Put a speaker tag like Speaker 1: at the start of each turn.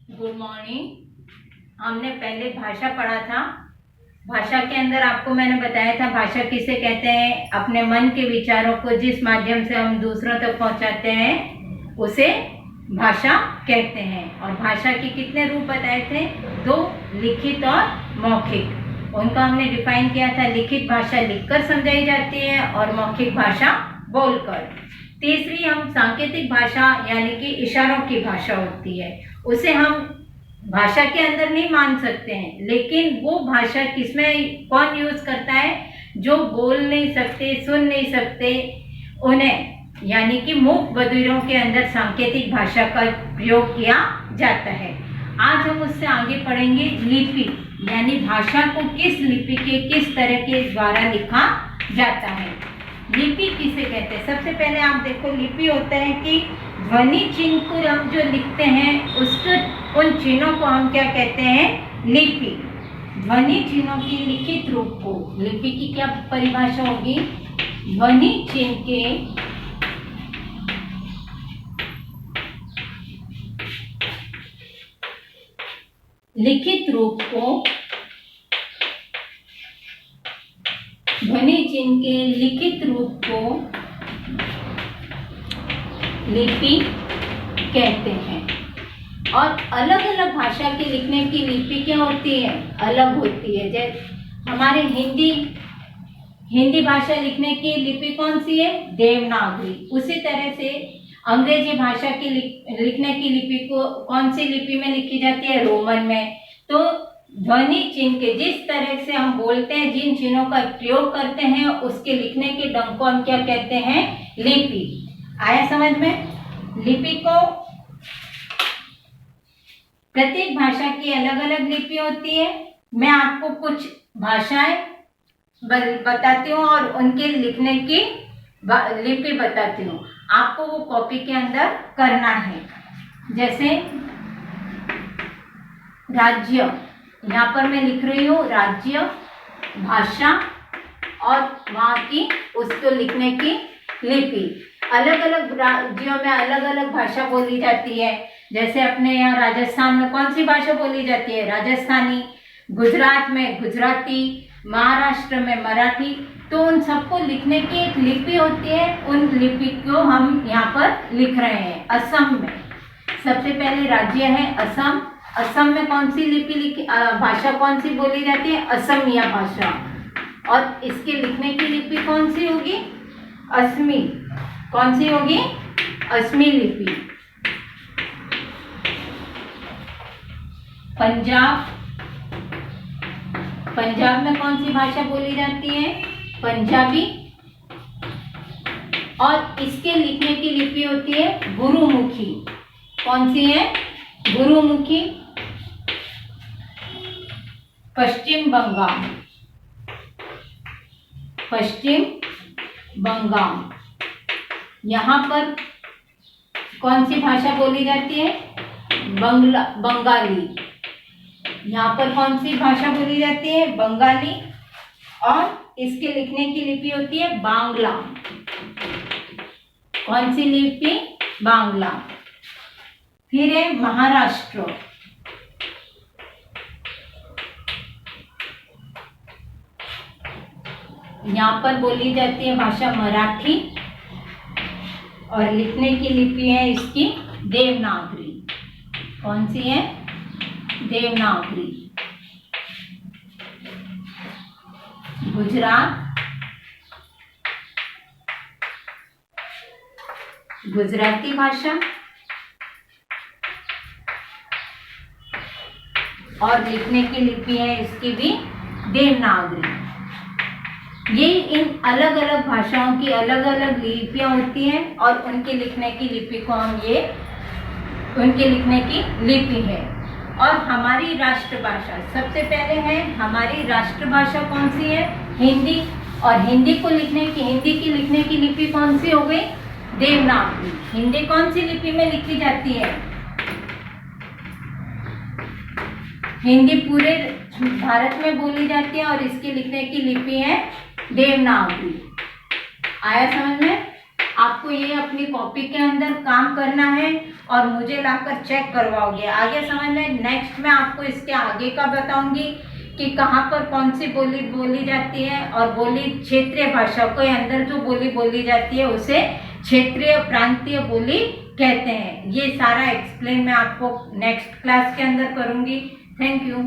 Speaker 1: Good morning. हमने पहले भाषा पढ़ा था। भाषा के अंदर आपको मैंने बताया था भाषा किसे कहते हैं। अपने मन के विचारों को जिस माध्यम से हम दूसरों तक पहुंचाते हैं उसे भाषा कहते हैं। और भाषा के कितने रूप बताए थे? दो, लिखित और मौखिक। उनका हमने डिफाइन किया था। लिखित भाषा लिखकर समझाई जाती है और मौखिक भाषा बोलकर। तीसरी हम सांकेतिक भाषा यानी कि इशारों की भाषा होती है, उसे हम भाषा के अंदर नहीं मान सकते हैं, लेकिन वो भाषा किसमें कौन यूज करता है? जो बोल नहीं सकते, सुन नहीं सकते, उन्हें यानी कि मूक बधिरों के अंदर सांकेतिक भाषा का प्रयोग किया जाता है। आज हम उससे आगे पढ़ेंगे लिपि, यानी भाषा को किस लिपि के किस तरह के द्वारा लिखा जाता है। लिपि किसे कहते हैं? सबसे पहले आप देखो, लिपि होता है कि ध्वनि चिन्ह को हम जो लिखते हैं उसके उन चिन्हों को हम क्या कहते हैं? लिपि। ध्वनि चिन्हों की लिखित रूप को, लिपि की क्या परिभाषा होगी? ध्वनि चिन्ह के लिखित रूप को, ध्वनि चिन्ह के लिखित रूप को लिपि कहते हैं। और अलग अलग भाषा के लिखने की लिपि क्या होती है? अलग होती है। जैसे हमारे हिंदी भाषा लिखने की लिपि कौन सी है? देवनागरी। उसी तरह से अंग्रेजी भाषा की लिखने की लिपि को कौन सी लिपि में लिखी जाती है? रोमन में। तो ध्वनि चिन्ह के जिस तरह से हम बोलते हैं, जिन चिन्हों का प्रयोग करते हैं, उसके लिखने के ढंग को हम क्या कहते हैं? लिपि। आया समझ में? लिपि को प्रत्येक भाषा की अलग अलग लिपि होती है। मैं आपको कुछ भाषाएं बताती हूँ और उनके लिखने की लिपि बताती हूँ। आपको वो कॉपी के अंदर करना है। जैसे राज्य, यहाँ पर मैं लिख रही हूँ राज्य, भाषा और वहाँ की उसको लिखने की लिपि। अलग अलग राज्यों में अलग अलग भाषा बोली जाती है। जैसे अपने यहाँ राजस्थान में कौन सी भाषा बोली जाती है? राजस्थानी। गुजरात में गुजराती, महाराष्ट्र में मराठी। तो उन सबको लिखने की एक लिपि होती है। उन लिपि को हम यहाँ पर लिख रहे हैं। असम में सबसे पहले राज्य है असम। असम में कौन सी लिपि भाषा कौन सी बोली जाती है? असमिया भाषा। और इसके लिखने की लिपि कौन सी होगी? असमी। कौन सी होगी? असमी लिपि। पंजाब में कौन सी भाषा बोली जाती है? पंजाबी। और इसके लिखने की लिपि होती है गुरुमुखी। कौन सी है? गुरुमुखी। पश्चिम बंगाल, यहाँ पर कौन सी भाषा बोली जाती है? बंगाली। यहाँ पर कौन सी भाषा बोली जाती है? बंगाली। और इसके लिखने की लिपि होती है बांग्ला। कौन सी लिपि? बांग्ला। फिर है महाराष्ट्र। यहाँ पर बोली जाती है भाषा मराठी और लिखने की लिपि है इसकी देवनागरी। कौन सी है? देवनागरी। गुजरात, गुजराती भाषा और लिखने की लिपि है इसकी भी देवनागरी। ये इन अलग अलग भाषाओं की अलग अलग लिपियां होती हैं और उनके लिखने की लिपि को हम ये उनके लिखने की लिपि है। और हमारी राष्ट्रभाषा सबसे पहले है। हमारी राष्ट्रभाषा कौन सी है? हिंदी। और हिंदी की लिखने की लिपि कौन सी हो गई? देवनागरी। हिंदी कौन सी लिपि में लिखी जाती है? हिंदी पूरे भारत में बोली जाती है और इसके लिखने की लिपि है देवनागरी। आया समझ में? आपको ये अपनी कॉपी के अंदर काम करना है और मुझे लाकर चेक करवाओगे। आगे समझ में, नेक्स्ट में आपको इसके आगे का बताऊंगी कि कहाँ पर कौन सी बोली बोली जाती है, और बोली क्षेत्रीय भाषा के अंदर जो बोली बोली जाती है उसे क्षेत्रीय प्रांतीय बोली कहते हैं। ये सारा एक्सप्लेन मैं आपको नेक्स्ट क्लास के अंदर करूंगी। Thank you.